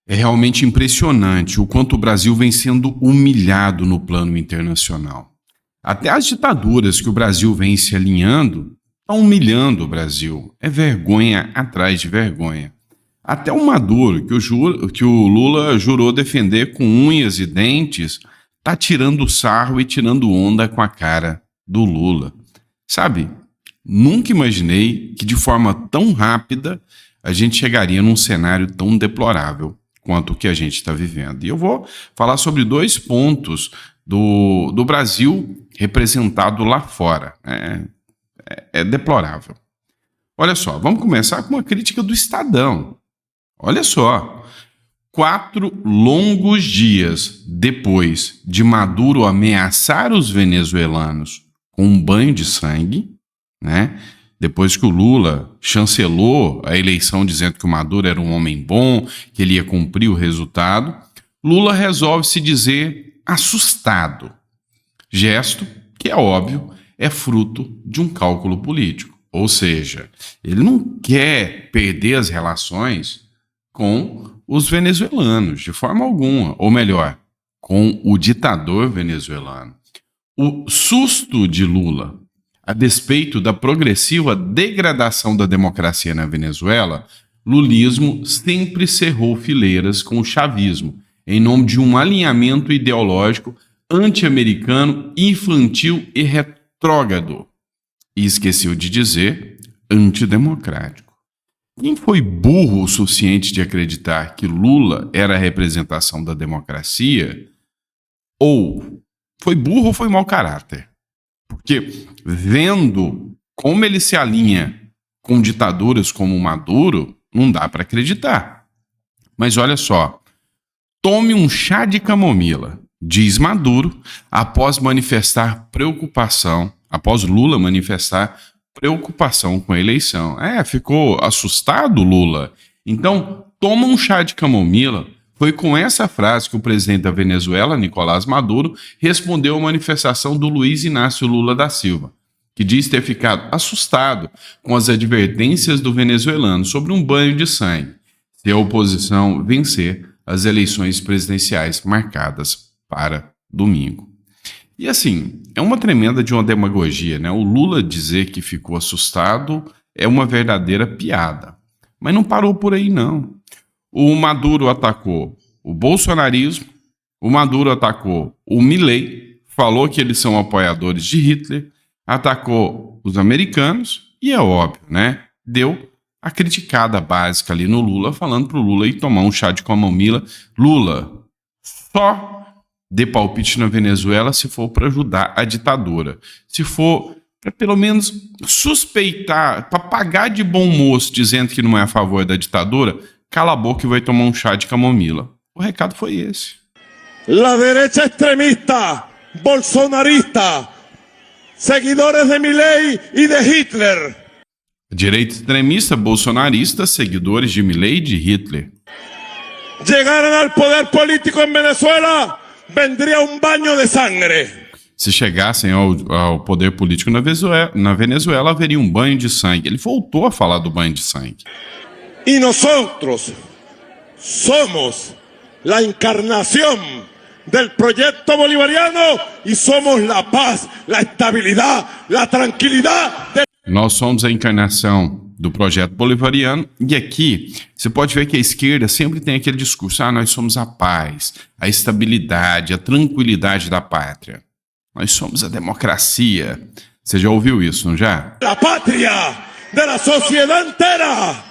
É realmente impressionante o quanto o Brasil vem sendo humilhado no plano internacional. Até as ditaduras que o Brasil vem se alinhando estão humilhando o Brasil. É vergonha atrás de vergonha. Até o Maduro, que o Lula jurou defender com unhas e dentes, tá tirando sarro e tirando onda com a cara do Lula. Sabe, nunca imaginei que de forma tão rápida a gente chegaria num cenário tão deplorável quanto o que a gente está vivendo. E eu vou falar sobre dois pontos do Brasil representado lá fora. É deplorável. Olha só, vamos começar com uma crítica do Estadão. Olha só, 4 longos dias depois de Maduro ameaçar os venezuelanos com um banho de sangue, né? Depois que o Lula chancelou a eleição dizendo que o Maduro era um homem bom, que ele ia cumprir o resultado, Lula resolve se dizer assustado. Gesto que, é óbvio, é fruto de um cálculo político. Ou seja, ele não quer perder as relações com os venezuelanos, de forma alguma. Ou melhor, com o ditador venezuelano. O susto de Lula, a despeito da progressiva degradação da democracia na Venezuela, lulismo sempre cerrou fileiras com o chavismo, em nome de um alinhamento ideológico anti-americano, infantil e retrógrado. E esqueceu de dizer antidemocrático. Quem foi burro o suficiente de acreditar que Lula era a representação da democracia, ou foi burro ou foi mau caráter? Porque vendo como ele se alinha com ditaduras como o Maduro, não dá para acreditar. Mas olha só, tome um chá de camomila, diz Maduro, após Lula manifestar preocupação com a eleição. Ficou assustado, Lula? Então, toma um chá de camomila. Foi com essa frase que o presidente da Venezuela, Nicolás Maduro, respondeu à manifestação do Luiz Inácio Lula da Silva, que diz ter ficado assustado com as advertências do venezuelano sobre um banho de sangue, se a oposição vencer as eleições presidenciais marcadas para domingo. E assim, é uma tremenda de uma demagogia, né? O Lula dizer que ficou assustado é uma verdadeira piada. Mas não parou por aí, não. O Maduro atacou o bolsonarismo, o Maduro atacou o Milei, falou que eles são apoiadores de Hitler, atacou os americanos e é óbvio, né? Deu a criticada básica ali no Lula, falando pro Lula ir tomar um chá de camomila. Lula, só dê palpite na Venezuela se for para ajudar a ditadura. Se for para pelo menos suspeitar, para pagar de bom moço dizendo que não é a favor da ditadura, cala a boca e vai tomar um chá de camomila. O recado foi esse. La derecha extremista, bolsonarista, seguidores de Milei e de Hitler. Direita extremista, bolsonarista, seguidores de Milei e de Hitler. Llegaran al poder político en Venezuela, vendría un baño de sangre. Se chegassem ao poder político na Venezuela, haveria um banho de sangue. Ele voltou a falar do banho de sangue. Y nosotros somos la encarnación del proyecto bolivariano y somos la paz, la estabilidad, la tranquilidad. Nós somos a encarnação do projeto bolivariano e aqui você pode ver que a esquerda sempre tem aquele discurso: nós somos a paz, a estabilidade, a tranquilidade da pátria. Nós somos a democracia. Você já ouviu isso, não já? La pátria de la sociedad entera.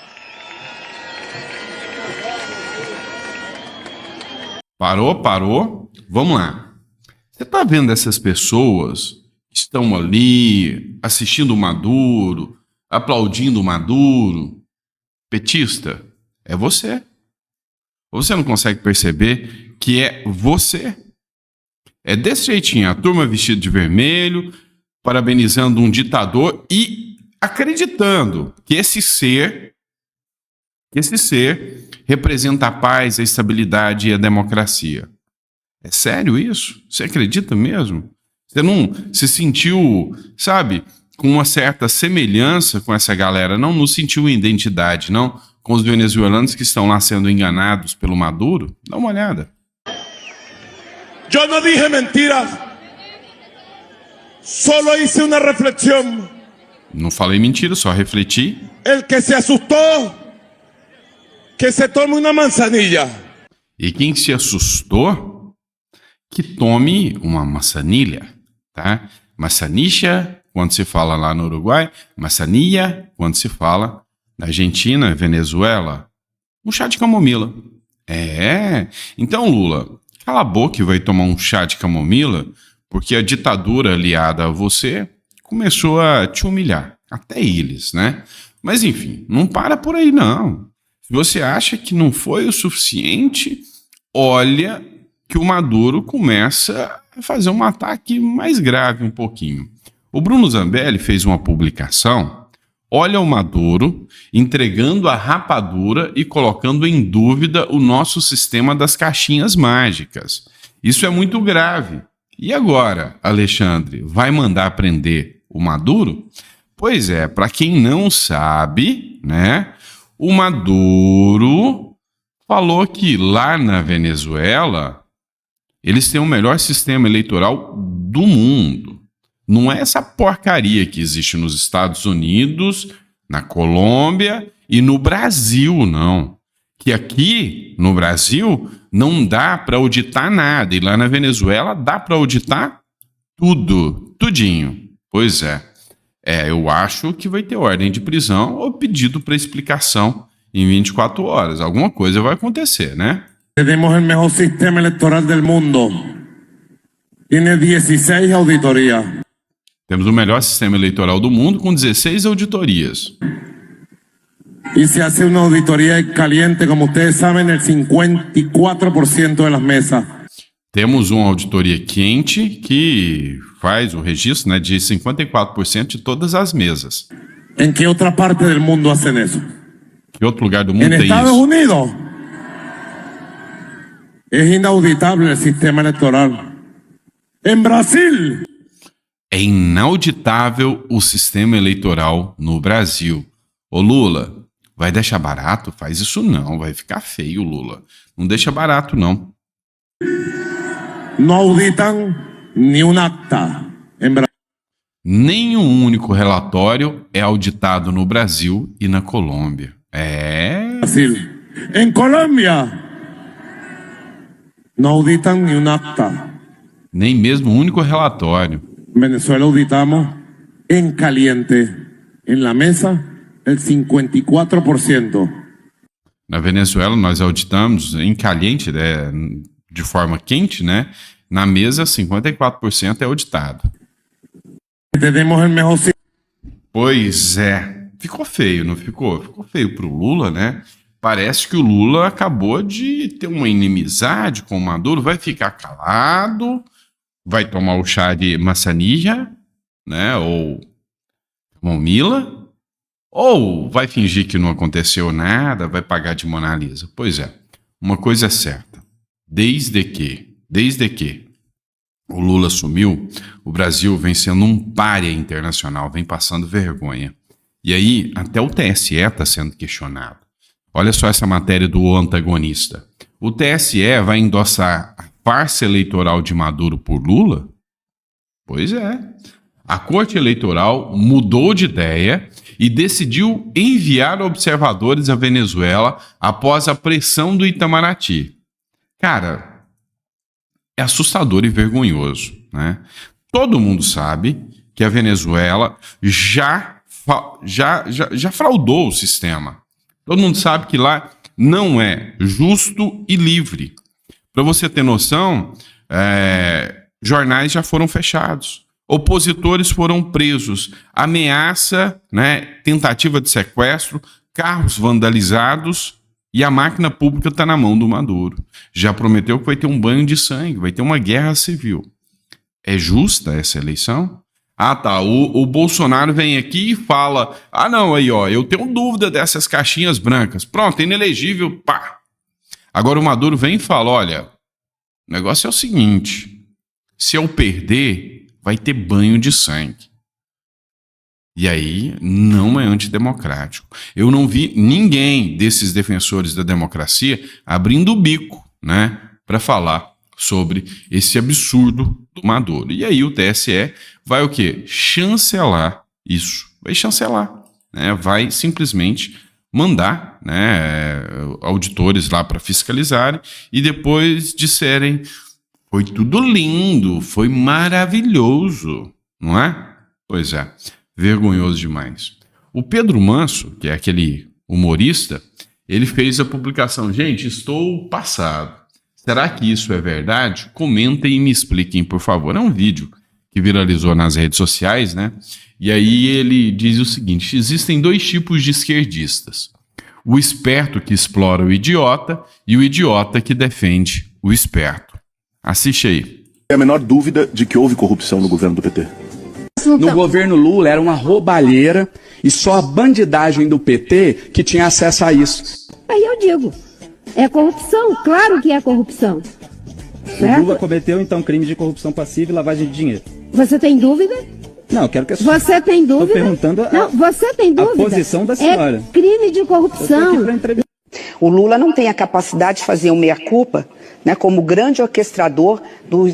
Parou? Vamos lá. Você está vendo essas pessoas que estão ali assistindo o Maduro, aplaudindo o Maduro? Petista, é você. Ou você não consegue perceber que é você? É desse jeitinho, a turma vestida de vermelho, parabenizando um ditador e acreditando que esse ser representa a paz, a estabilidade e a democracia. É sério isso? Você acredita mesmo? Você não se sentiu, sabe, com uma certa semelhança com essa galera? Não sentiu identidade, não? com os venezuelanos que estão lá sendo enganados pelo Maduro? Dá uma olhada. Yo no dije mentiras, solo hice una reflexión. Não falei mentira, só refleti. El que se asustó, que se tome una manzanilla. E quem se assustou, que tome uma maçanilha, tá? Maçanicha, quando se fala lá no Uruguai. Maçanilla, quando se fala na Argentina, Venezuela. Um chá de camomila. Então, Lula, cala a boca e vai tomar um chá de camomila, porque a ditadura aliada a você começou a te humilhar. Até eles, né? Mas, enfim, não para por aí, não. Se você acha que não foi o suficiente, olha que o Maduro começa a fazer um ataque mais grave um pouquinho. O Bruno Zambelli fez uma publicação, olha o Maduro entregando a rapadura e colocando em dúvida o nosso sistema das caixinhas mágicas. Isso é muito grave. E agora, Alexandre, vai mandar prender o Maduro? Pois é, para quem não sabe, né, o Maduro falou que lá na Venezuela eles têm o melhor sistema eleitoral do mundo. Não é essa porcaria que existe nos Estados Unidos, na Colômbia e no Brasil, não. Que aqui no Brasil não dá para auditar nada. E lá na Venezuela dá para auditar tudo, tudinho. Pois é. Eu acho que vai ter ordem de prisão ou pedido para explicação em 24 horas. Alguma coisa vai acontecer, né? Tenemos el mejor sistema electoral del mundo. Tiene 16 auditorías. Temos o melhor sistema eleitoral do mundo com 16 auditorias. Y se hace una auditoría caliente, como ustedes saben, el 54% de las mesas. Temos uma auditoria quente que faz o registro, né, de 54% de todas as mesas. ¿En qué otra parte del mundo hacen eso? Que outro lugar do mundo En tem Estados isso? Unidos es inauditable el sistema electoral. En Brasil É inauditável o sistema eleitoral no Brasil. Ô Lula, vai deixar barato? Faz isso não, vai ficar feio, Lula. Não deixa barato, não. no auditan ni un acta. En Nenhum único relatório é auditado no Brasil e na Colômbia. Brasil. En Colombia no auditan ni un acta. Nem mesmo um único relatório. En Venezuela auditamos en caliente, en la mesa, el 54%. Na Venezuela, nós auditamos em caliente, né, de forma quente, né? Na mesa, 54% é auditado. Tenemos el mejor Pois é. Ficou feio, não ficou? Ficou feio pro Lula, né? Parece que o Lula acabou de ter uma inimizade com o Maduro. Vai ficar calado, vai tomar o chá de maçanilla, né? Ou camomila, ou vai fingir que não aconteceu nada, vai pagar de Mona Lisa. Pois é, uma coisa é certa. Desde que o Lula sumiu, o Brasil vem sendo um pária internacional, vem passando vergonha. E aí, até o TSE está sendo questionado. Olha só essa matéria do antagonista. O TSE vai endossar a farsa eleitoral de Maduro por Lula? Pois é. A Corte Eleitoral mudou de ideia e decidiu enviar observadores à Venezuela após a pressão do Itamaraty. Cara, é assustador e vergonhoso, né? Todo mundo sabe que a Venezuela já fraudou o sistema. Todo mundo sabe que lá não é justo e livre. Para você ter noção, jornais já foram fechados, opositores foram presos, ameaça, né, tentativa de sequestro, carros vandalizados e a máquina pública está na mão do Maduro. Já prometeu que vai ter um banho de sangue, vai ter uma guerra civil. É justa essa eleição? Ah, tá. O Bolsonaro vem aqui e fala: ah, não, aí, ó, eu tenho dúvida dessas caixinhas brancas. Pronto, inelegível, pá. Agora o Maduro vem e fala: olha, o negócio é o seguinte: se eu perder, vai ter banho de sangue. E aí não é antidemocrático. Eu não vi ninguém desses defensores da democracia abrindo o bico, né, para falar sobre esse absurdo do Maduro. E aí o TSE vai o quê? Chancelar isso. Vai chancelar, né? Vai simplesmente mandar, né, auditores lá para fiscalizarem e depois disserem: foi tudo lindo, foi maravilhoso, não é? Pois é, vergonhoso demais. O Pedro Manso, que é aquele humorista, ele fez a publicação: gente, estou passado. Será que isso é verdade? Comentem e me expliquem, por favor. É um vídeo que viralizou nas redes sociais, né? E aí ele diz o seguinte: existem dois tipos de esquerdistas. O esperto que explora o idiota e o idiota que defende o esperto. Assiste aí. É a menor dúvida de que houve corrupção no governo do PT. No governo Lula era uma roubalheira e só a bandidagem do PT que tinha acesso a isso. Aí eu digo, é corrupção, claro que é corrupção. O Lula cometeu, então, crime de corrupção passiva e lavagem de dinheiro. Você tem dúvida? Não, eu quero que... Você tem dúvida? Estou perguntando Não, você tem dúvida? a posição da senhora. É crime de corrupção. O Lula não tem a capacidade de fazer um meia-culpa, né, como grande orquestrador do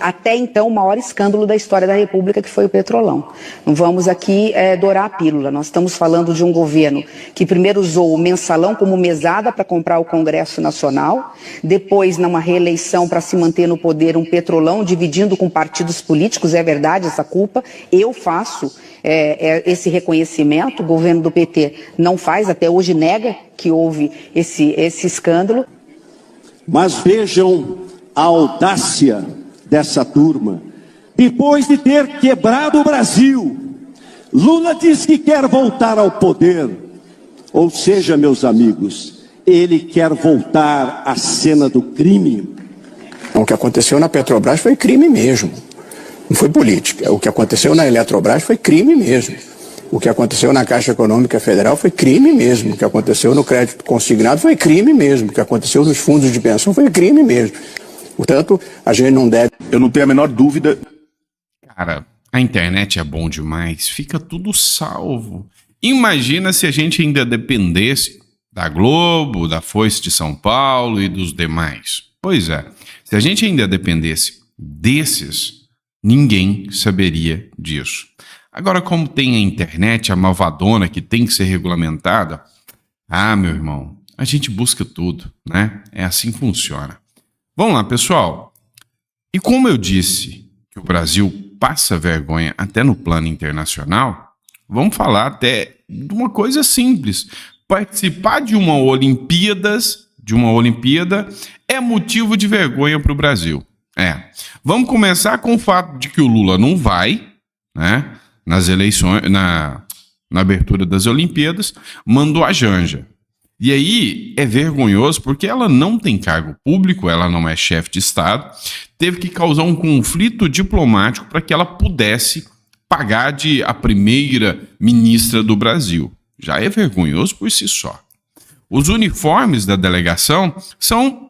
até então maior escândalo da história da República, que foi o Petrolão. Não vamos aqui dourar a pílula. Nós estamos falando de um governo que primeiro usou o mensalão como mesada para comprar o Congresso Nacional, depois, numa reeleição para se manter no poder, um Petrolão dividindo com partidos políticos. É verdade essa culpa, eu faço esse reconhecimento, o governo do PT não faz, até hoje nega que houve esse escândalo. Mas vejam a audácia dessa turma. Depois de ter quebrado o Brasil, Lula diz que quer voltar ao poder. Ou seja, meus amigos, ele quer voltar à cena do crime. O que aconteceu na Petrobras foi crime mesmo. Não foi política. O que aconteceu na Eletrobras foi crime mesmo. O que aconteceu na Caixa Econômica Federal foi crime mesmo. O que aconteceu no crédito consignado foi crime mesmo. O que aconteceu nos fundos de pensão foi crime mesmo. Portanto, a gente não deve... Eu não tenho a menor dúvida. Cara, a internet é bom demais. Fica tudo salvo. Imagina se a gente ainda dependesse da Globo, da Foice de São Paulo e dos demais. Pois é, se a gente ainda dependesse desses, ninguém saberia disso. Agora, como tem a internet, a malvadona que tem que ser regulamentada, meu irmão, a gente busca tudo, né? É assim que funciona. Vamos lá, pessoal. E como eu disse que o Brasil passa vergonha até no plano internacional, vamos falar até de uma coisa simples. Participar de uma Olimpíada é motivo de vergonha para o Brasil. Vamos começar com o fato de que o Lula não vai, né? Nas eleições, na abertura das Olimpíadas, mandou a Janja. E aí é vergonhoso porque ela não tem cargo público, ela não é chefe de Estado, teve que causar um conflito diplomático para que ela pudesse pagar de a primeira ministra do Brasil. Já é vergonhoso por si só. Os uniformes da delegação são...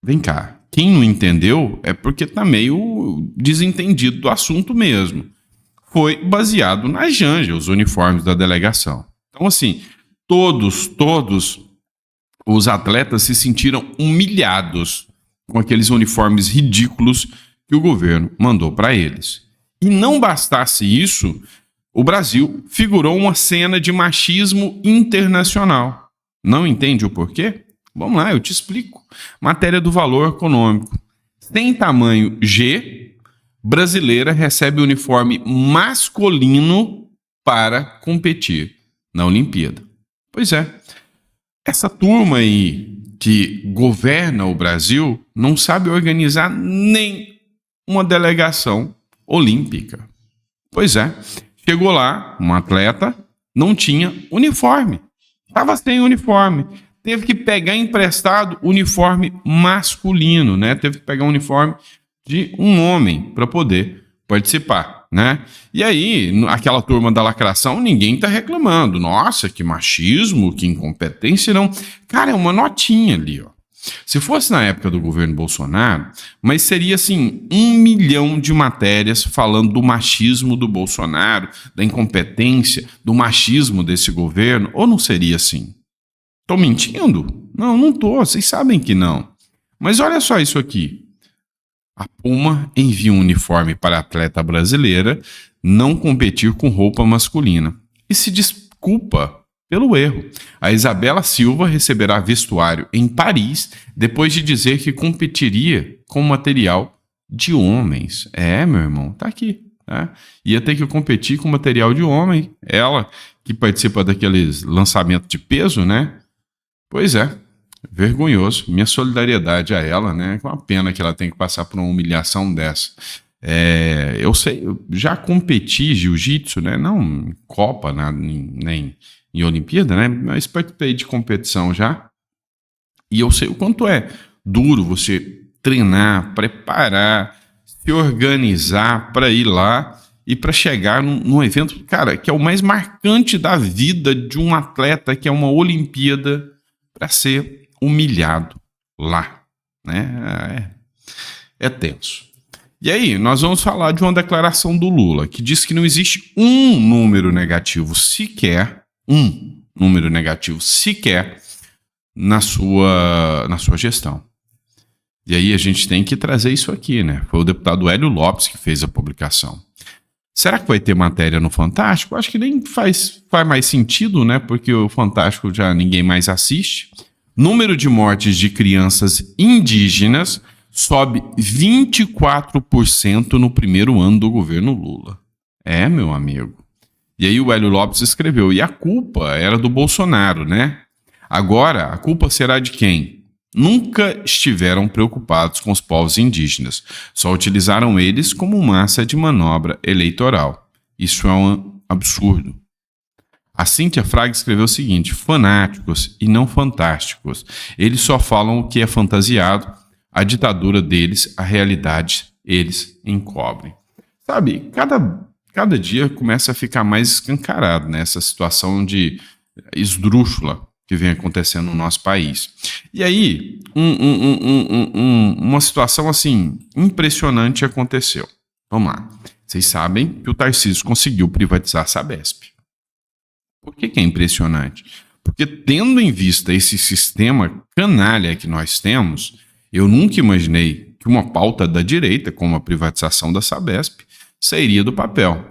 Vem cá, quem não entendeu é porque está meio desentendido do assunto mesmo. Foi baseado na Janja, os uniformes da delegação. Então, assim, todos os atletas se sentiram humilhados com aqueles uniformes ridículos que o governo mandou para eles. E não bastasse isso, o Brasil figurou uma cena de machismo internacional. Não entende o porquê? Vamos lá, eu te explico. Matéria do Valor Econômico. Sem tamanho G... brasileira recebe uniforme masculino para competir na Olimpíada. Pois é, essa turma aí que governa o Brasil não sabe organizar nem uma delegação olímpica. Pois é, chegou lá, um atleta não tinha uniforme, estava sem uniforme. Teve que pegar emprestado uniforme masculino, né? Teve que pegar um uniforme de um homem para poder participar, né? E aí, aquela turma da lacração, ninguém tá reclamando. Nossa, que machismo, que incompetência, não. Cara, é uma notinha ali, ó. Se fosse na época do governo Bolsonaro, mas seria assim, 1 milhão de matérias falando do machismo do Bolsonaro, da incompetência, do machismo desse governo, ou não seria assim? Tô mentindo? Não tô, vocês sabem que não. Mas olha só isso aqui. A Puma envia um uniforme para a atleta brasileira não competir com roupa masculina e se desculpa pelo erro. A Isabela Silva receberá vestuário em Paris depois de dizer que competiria com material de homens. Meu irmão, tá aqui. Tá? Ia ter que competir com material de homem. Ela que participa daqueles lançamentos de peso, né? Pois é, vergonhoso. Minha solidariedade a ela, né? Com a pena que ela tem que passar por uma humilhação dessa. Eu sei, eu já competi jiu-jitsu, né? Não em Copa, nem em Olimpíada, né? Mas participei de competição já. E eu sei o quanto é duro você treinar, preparar, se organizar para ir lá e para chegar num evento, cara, que é o mais marcante da vida de um atleta, que é uma Olimpíada, para ser humilhado lá, né? É tenso. E aí, nós vamos falar de uma declaração do Lula, que diz que não existe um número negativo sequer na sua gestão. E aí a gente tem que trazer isso aqui, né? Foi o deputado Hélio Lopes que fez a publicação. Será que vai ter matéria no Fantástico? Acho que nem faz mais sentido, né? Porque o Fantástico já ninguém mais assiste. Número de mortes de crianças indígenas sobe 24% no primeiro ano do governo Lula. Meu amigo. E aí o Hélio Lopes escreveu, e a culpa era do Bolsonaro, né? Agora, a culpa será de quem? Nunca estiveram preocupados com os povos indígenas. Só utilizaram eles como massa de manobra eleitoral. Isso é um absurdo. A Cíntia Fraga escreveu o seguinte, fanáticos e não fantásticos. Eles só falam o que é fantasiado, a ditadura deles, a realidade, eles encobrem. Sabe, cada dia começa a ficar mais escancarado, né, essa situação de esdrúxula que vem acontecendo no nosso país. E aí, uma situação assim impressionante aconteceu. Vamos lá. Vocês sabem que o Tarcísio conseguiu privatizar a Sabesp. Por que é impressionante? Porque tendo em vista esse sistema canalha que nós temos, eu nunca imaginei que uma pauta da direita, como a privatização da Sabesp, sairia do papel.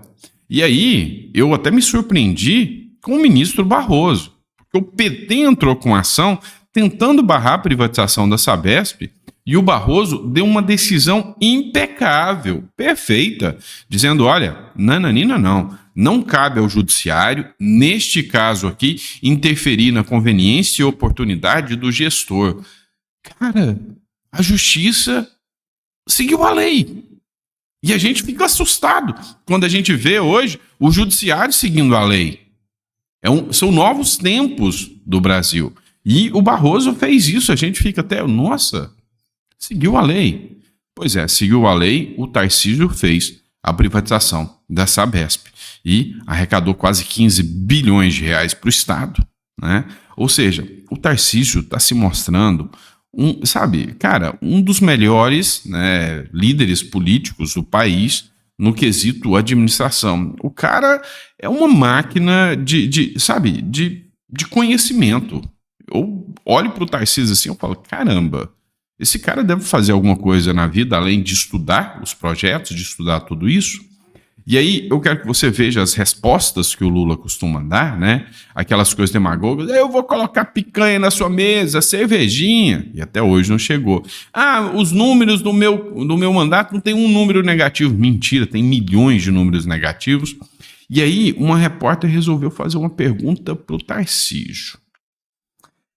E aí, eu até me surpreendi com o ministro Barroso. O PT entrou com ação tentando barrar a privatização da Sabesp e o Barroso deu uma decisão impecável, perfeita, dizendo, olha, nananina não cabe ao judiciário, neste caso aqui, interferir na conveniência e oportunidade do gestor. Cara, a justiça seguiu a lei. E a gente fica assustado quando a gente vê hoje o judiciário seguindo a lei. São novos tempos do Brasil. E o Barroso fez isso. A gente fica até, nossa, seguiu a lei. Pois é, seguiu a lei, o Tarcísio fez a privatização da Sabesp e arrecadou quase 15 bilhões de reais para o Estado, né? Ou seja, o Tarcísio está se mostrando um dos melhores, né, líderes políticos do país no quesito administração. O cara é uma máquina de conhecimento. Eu olho para o Tarcísio assim, eu falo, caramba, esse cara deve fazer alguma coisa na vida além de estudar os projetos, de estudar tudo isso. E aí eu quero que você veja as respostas que o Lula costuma dar, né? Aquelas coisas demagogas, eu vou colocar picanha na sua mesa, cervejinha, e até hoje não chegou. Os números do meu mandato não tem um número negativo. Mentira, tem milhões de números negativos. E aí uma repórter resolveu fazer uma pergunta pro Tarcísio.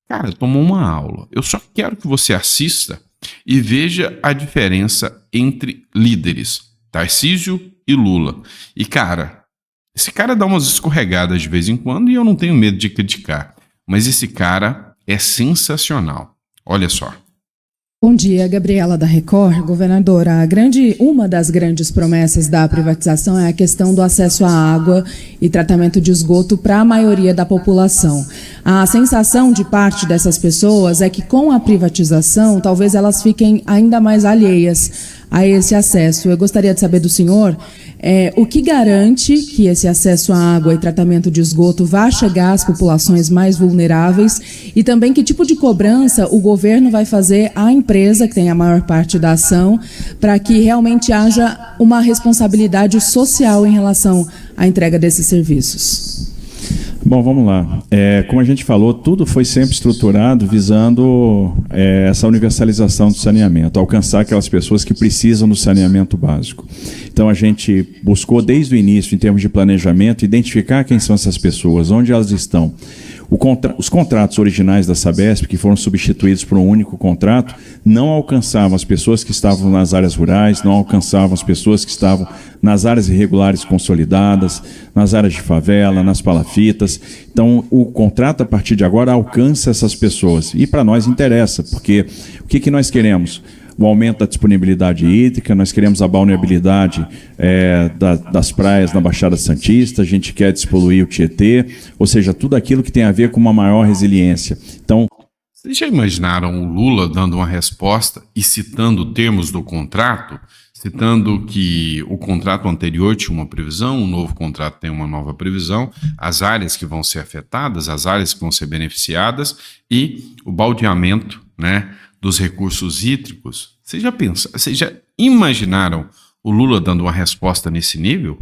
Cara, tomou uma aula. Eu só quero que você assista e veja a diferença entre líderes, Tarcísio e Lula. E, cara, esse cara dá umas escorregadas de vez em quando e eu não tenho medo de criticar. Mas esse cara é sensacional. Olha só. Bom dia, Gabriela da Record. Governadora, uma das grandes promessas da privatização é a questão do acesso à água e tratamento de esgoto para a maioria da população. A sensação de parte dessas pessoas é que com a privatização, talvez elas fiquem ainda mais alheias a esse acesso. Eu gostaria de saber do senhor o que garante que esse acesso à água e tratamento de esgoto vá chegar às populações mais vulneráveis e também que tipo de cobrança o governo vai fazer à empresa, que tem a maior parte da ação, para que realmente haja uma responsabilidade social em relação à entrega desses serviços. Bom, vamos lá. Como a gente falou, tudo foi sempre estruturado visando essa universalização do saneamento, alcançar aquelas pessoas que precisam do saneamento básico. Então a gente buscou desde o início, em termos de planejamento, identificar quem são essas pessoas, onde elas estão. Os contratos originais da Sabesp, que foram substituídos por um único contrato, não alcançavam as pessoas que estavam nas áreas rurais, não alcançavam as pessoas que estavam nas áreas irregulares consolidadas, nas áreas de favela, nas palafitas. Então, o contrato, a partir de agora, alcança essas pessoas. E para nós interessa, porque o que nós queremos? O aumento da disponibilidade hídrica, nós queremos a balneabilidade das praias na Baixada Santista, a gente quer despoluir o Tietê, ou seja, tudo aquilo que tem a ver com uma maior resiliência. Então, vocês já imaginaram o Lula dando uma resposta e citando termos do contrato, citando que o contrato anterior tinha uma previsão, o novo contrato tem uma nova previsão, as áreas que vão ser afetadas, as áreas que vão ser beneficiadas e o baldeamento, né, dos recursos hídricos? Vocês já imaginaram o Lula dando uma resposta nesse nível?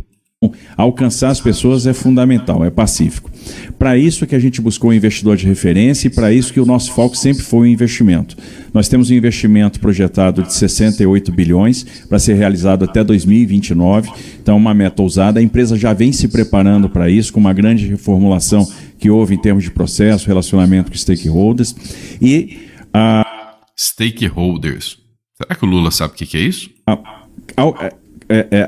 Alcançar as pessoas é fundamental, é pacífico. Para isso que a gente buscou um investidor de referência e para isso que o nosso foco sempre foi o investimento. Nós temos um investimento projetado de 68 bilhões para ser realizado até 2029, então uma meta ousada. A empresa já vem se preparando para isso, com uma grande reformulação que houve em termos de processo, relacionamento com stakeholders e stakeholders. Será que o Lula sabe o que é isso?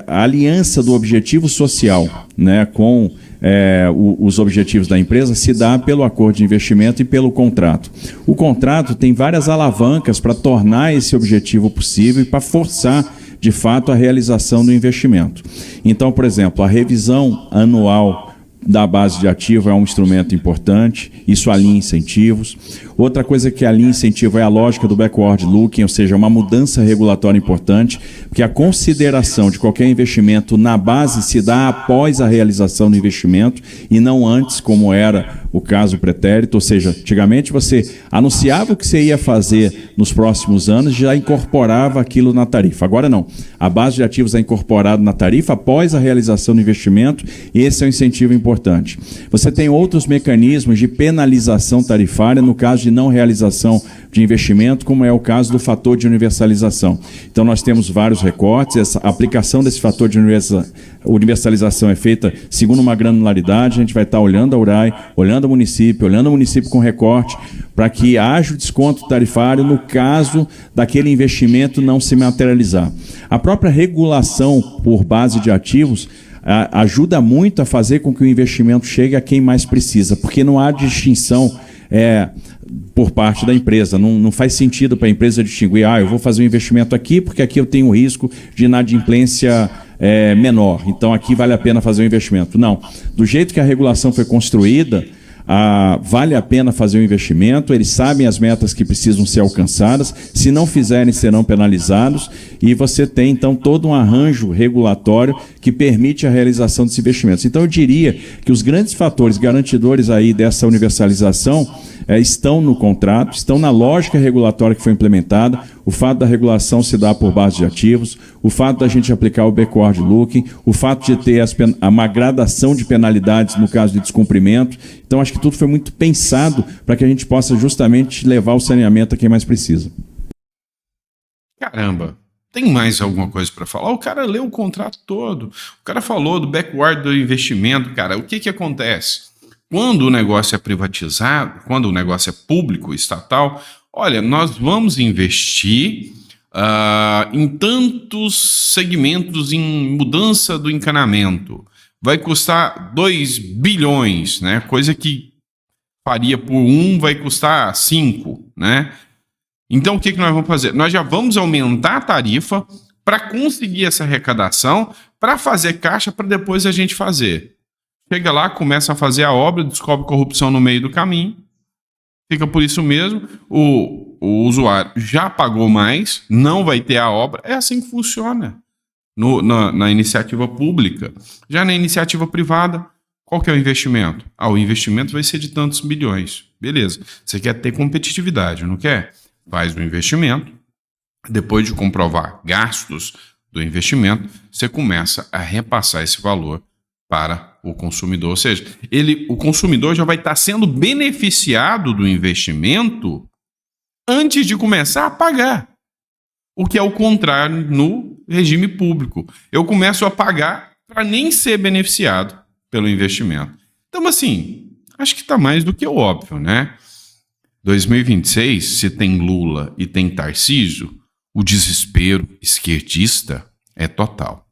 A aliança do objetivo social, né, com os objetivos da empresa se dá pelo acordo de investimento e pelo contrato. O contrato tem várias alavancas para tornar esse objetivo possível e para forçar, de fato, a realização do investimento. Então, por exemplo, a revisão anual da base de ativo é um instrumento importante, isso alinha incentivos. Outra coisa que alinha incentivo é a lógica do backward looking, ou seja, uma mudança regulatória importante, porque a consideração de qualquer investimento na base se dá após a realização do investimento e não antes, como era o caso pretérito, ou seja, antigamente você anunciava o que você ia fazer nos próximos anos e já incorporava aquilo na tarifa. Agora não, a base de ativos é incorporada na tarifa após a realização do investimento e esse é um incentivo importante. Você tem outros mecanismos de penalização tarifária no caso de não realização de investimento, como é o caso do fator de universalização. Então nós temos vários recortes, essa aplicação desse fator de universalização é feita segundo uma granularidade, a gente vai estar olhando a URAI, olhando o município com recorte, para que haja o desconto tarifário no caso daquele investimento não se materializar. A própria regulação por base de ativos ajuda muito a fazer com que o investimento chegue a quem mais precisa, porque não há distinção por parte da empresa. Não faz sentido para a empresa distinguir, eu vou fazer um investimento aqui porque aqui eu tenho um risco de inadimplência menor, então aqui vale a pena fazer um investimento. Não, do jeito que a regulação foi construída, vale a pena fazer um investimento, eles sabem as metas que precisam ser alcançadas, se não fizerem serão penalizados e você tem então todo um arranjo regulatório que permite a realização desses investimentos. Então eu diria que os grandes fatores garantidores aí dessa universalização estão no contrato, estão na lógica regulatória que foi implementada, o fato da regulação se dar por base de ativos, o fato da gente aplicar o backward looking, o fato de ter uma gradação de penalidades no caso de descumprimento. Então acho que tudo foi muito pensado para que a gente possa justamente levar o saneamento a quem mais precisa. Caramba, tem mais alguma coisa para falar? O cara leu o contrato todo, o cara falou do backward do investimento. Cara, o que acontece? Quando o negócio é privatizado, quando o negócio é público, estatal, olha, nós vamos investir em tantos segmentos em mudança do encanamento. Vai custar 2 bilhões, né? Coisa que faria por 1 vai custar 5, né? Então o que nós vamos fazer? Nós já vamos aumentar a tarifa para conseguir essa arrecadação, para fazer caixa, para depois a gente fazer. chega lá, começa a fazer a obra, descobre corrupção no meio do caminho, fica por isso mesmo, o usuário já pagou mais, não vai ter a obra. É assim que funciona na iniciativa pública. Já na iniciativa privada, qual que é o investimento? O investimento vai ser de tantos milhões. Beleza. Você quer ter competitividade, não quer? Faz o investimento. Depois de comprovar gastos do investimento, você começa a repassar esse valor para o consumidor. Ou seja, o consumidor já vai estar sendo beneficiado do investimento antes de começar a pagar. O que é o contrário no regime público. Eu começo a pagar para nem ser beneficiado pelo investimento. Então, assim, acho que está mais do que óbvio, né? 2026, se tem Lula e tem Tarcísio, o desespero esquerdista é total.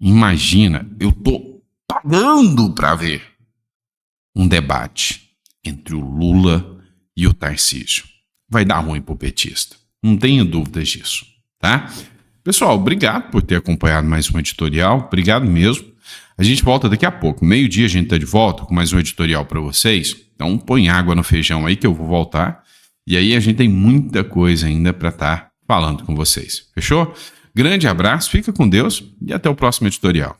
Imagina, eu tô pagando para ver um debate entre o Lula e o Tarcísio. Vai dar ruim pro petista. Não tenho dúvidas disso, tá? Pessoal, obrigado por ter acompanhado mais um editorial. Obrigado mesmo. A gente volta daqui a pouco. 12:00 a gente tá de volta com mais um editorial para vocês. Então põe água no feijão aí que eu vou voltar. E aí a gente tem muita coisa ainda para estar falando com vocês. Fechou? Grande abraço, fica com Deus e até o próximo editorial.